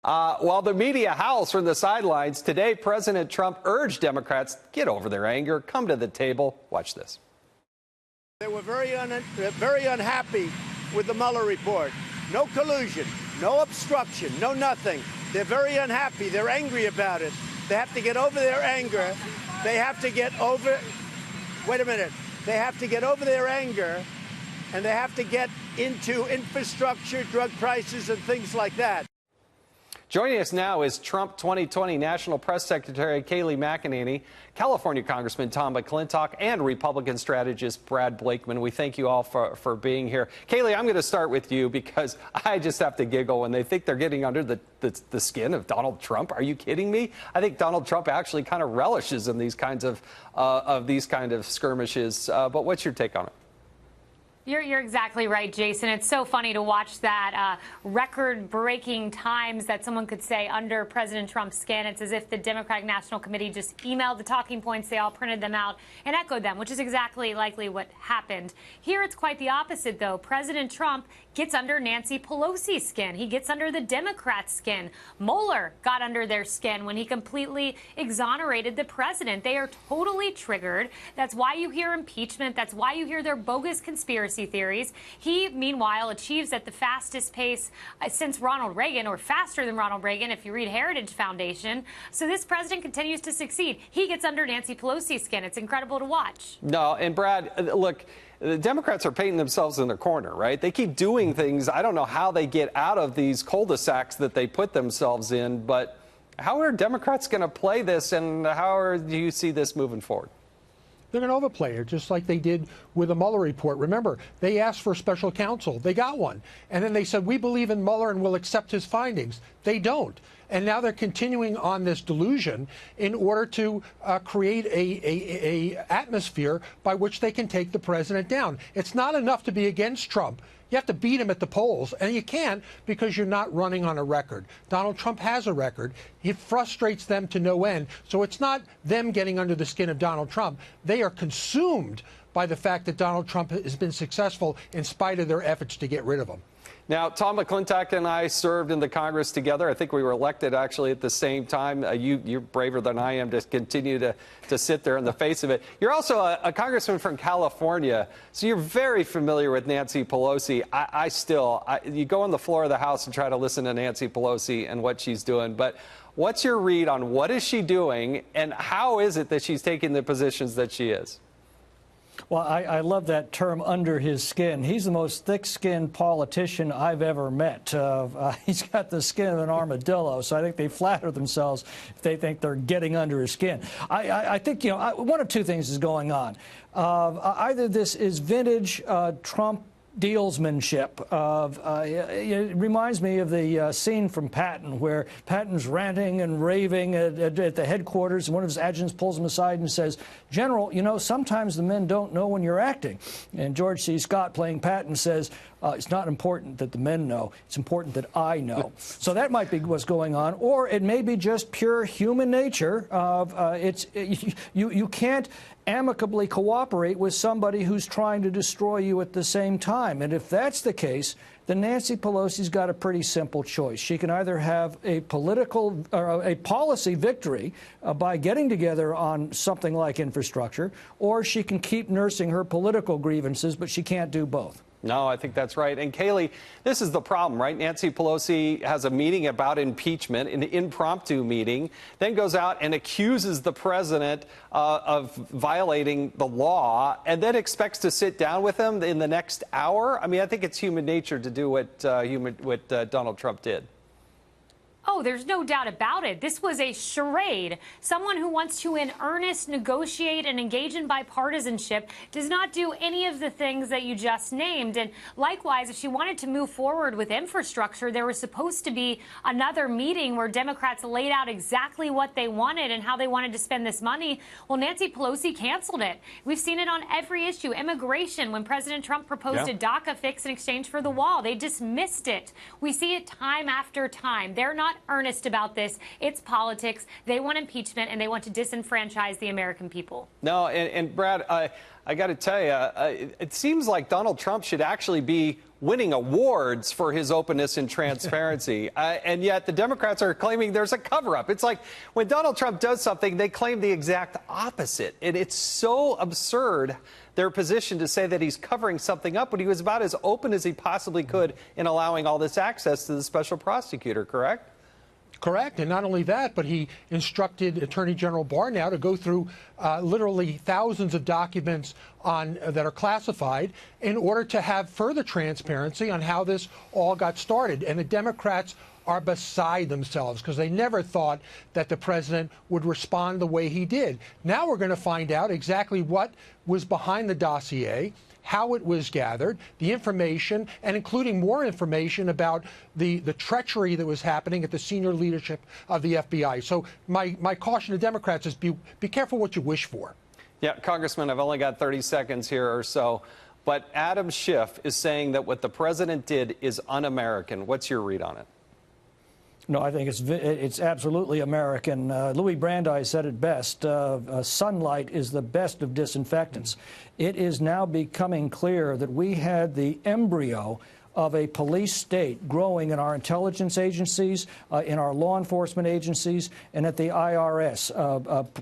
While the media howls from the sidelines, today President Trump urged Democrats get over their anger, come to the table. Watch this. They were very unhappy with the Mueller report. No collusion, no obstruction, no nothing. They're very unhappy. They're angry about it. They have to get over their anger. They have to get over. Wait a minute. They have to get over their anger, and they have to get into infrastructure, drug prices, and things like that. Joining us now is Trump 2020 National Press Secretary Kayleigh McEnany, California Congressman Tom McClintock, and Republican strategist Brad Blakeman. We thank you all for being here. Kayleigh, I'm going to start with you because I just have to giggle when they think they're getting under the skin of Donald Trump. Are you kidding me? I think Donald Trump actually kind of relishes in these kinds of skirmishes. But what's your take on it? You're exactly right, Jason. It's so funny to watch that record-breaking times that someone could say under President Trump's skin. It's as if the Democratic National Committee just emailed the talking points, they all printed them out and echoed them, which is exactly likely what happened. Here it's quite the opposite, though. President Trump gets under Nancy Pelosi's skin. He gets under the Democrats' skin. Mueller got under their skin when he completely exonerated the president. They are totally triggered. That's why you hear impeachment. That's why you hear their bogus conspiracy theories. He, meanwhile, achieves at the fastest pace since Ronald Reagan, or faster than Ronald Reagan, if you read Heritage Foundation. So this president continues to succeed. He gets under Nancy Pelosi's skin. It's incredible to watch. No, and Brad, look, the Democrats are painting themselves in their corner, right? They keep doing things. I don't know how they get out of these cul-de-sacs that they put themselves in, but how are Democrats going to play this, and do you see this moving forward? They're going to overplay it, just like they did with the Mueller report. Remember, they asked for special counsel. They got one. And then they said, we believe in Mueller and will accept his findings. They don't. And now they're continuing on this delusion in order to create a atmosphere by which they can take the president down. It's not enough to be against Trump. You have to beat him at the polls, and you can't because you're not running on a record. Donald Trump has a record. It frustrates them to no end. So it's not them getting under the skin of Donald Trump. They are consumed by the fact that Donald Trump has been successful in spite of their efforts to get rid of him. Now, Tom McClintock and I served in the Congress together. I think we were elected actually at the same time. You're braver than I am to continue to sit there in the face of it. You're also a congressman from California, so you're very familiar with Nancy Pelosi. You go on the floor of the House and try to listen to Nancy Pelosi and what she's doing. But what's your read on what is she doing, and how is it that she's taking the positions that she is? Well, I love that term, under his skin. He's the most thick-skinned politician I've ever met. He's got the skin of an armadillo, so I think they flatter themselves if they think they're getting under his skin. I think, one of two things is going on. Either this is vintage Trump dealsmanship. It reminds me of the scene from Patton where Patton's ranting and raving at the headquarters, and one of his adjutants pulls him aside and says, General, sometimes the men don't know when you're acting. And George C. Scott, playing Patton, says, it's not important that the men know. It's important that I know. So that might be what's going on. Or it may be just pure human nature. You can't amicably cooperate with somebody who's trying to destroy you at the same time. And if that's the case, then Nancy Pelosi's got a pretty simple choice. She can either have a political or a policy victory by getting together on something like infrastructure, or she can keep nursing her political grievances, but she can't do both. No, I think that's right. And Kayleigh, this is the problem, right? Nancy Pelosi has a meeting about impeachment, an impromptu meeting, then goes out and accuses the president of violating the law, and then expects to sit down with him in the next hour. I mean, I think it's human nature to do what Donald Trump did. Oh, there's no doubt about it. This was a charade. Someone who wants to in earnest negotiate and engage in bipartisanship does not do any of the things that you just named. And likewise, if she wanted to move forward with infrastructure, there was supposed to be another meeting where Democrats laid out exactly what they wanted and how they wanted to spend this money. Well, Nancy Pelosi canceled it. We've seen it on every issue. Immigration, when President Trump proposed a DACA fix in exchange for the wall, they dismissed it. We see it time after time. They're not earnest about this. It's politics. They want impeachment, and they want to disenfranchise the American people. No, and Brad, I got to tell you, it seems like Donald Trump should actually be winning awards for his openness and transparency. And yet the Democrats are claiming there's a cover-up. It's like when Donald Trump does something, they claim the exact opposite. And it's so absurd, their position, to say that he's covering something up when he was about as open as he possibly could in allowing all this access to the special prosecutor, correct? Correct. And not only that, but he instructed Attorney General Barr now to go through literally thousands of documents that are classified in order to have further transparency on how this all got started. And the Democrats are beside themselves because they never thought that the president would respond the way he did. Now we're going to find out exactly what was behind the dossier, how it was gathered, the information, and including more information about the treachery that was happening at the senior leadership of the FBI. So my caution to Democrats is be careful what you wish for. Yeah, Congressman, I've only got 30 seconds here or so, but Adam Schiff is saying that what the president did is un-American. What's your read on it? No, I think it's absolutely American. Louis Brandeis said it best. Sunlight is the best of disinfectants. It is now becoming clear that we had the embryo of a police state growing in our intelligence agencies, in our law enforcement agencies, and at the IRS.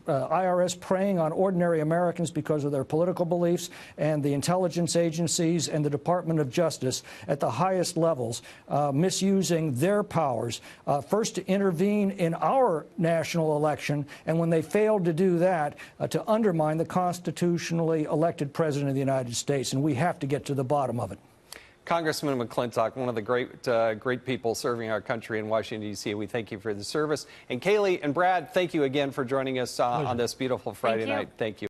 IRS preying on ordinary Americans because of their political beliefs, and the intelligence agencies and the Department of Justice at the highest levels, misusing their powers, first to intervene in our national election, and when they failed to do that, to undermine the constitutionally elected president of the United States. And we have to get to the bottom of it. Congressman McClintock, one of the great people serving our country in Washington, D.C. We thank you for the service. And Kayleigh and Brad, thank you again for joining us on this beautiful Friday night. Thank you.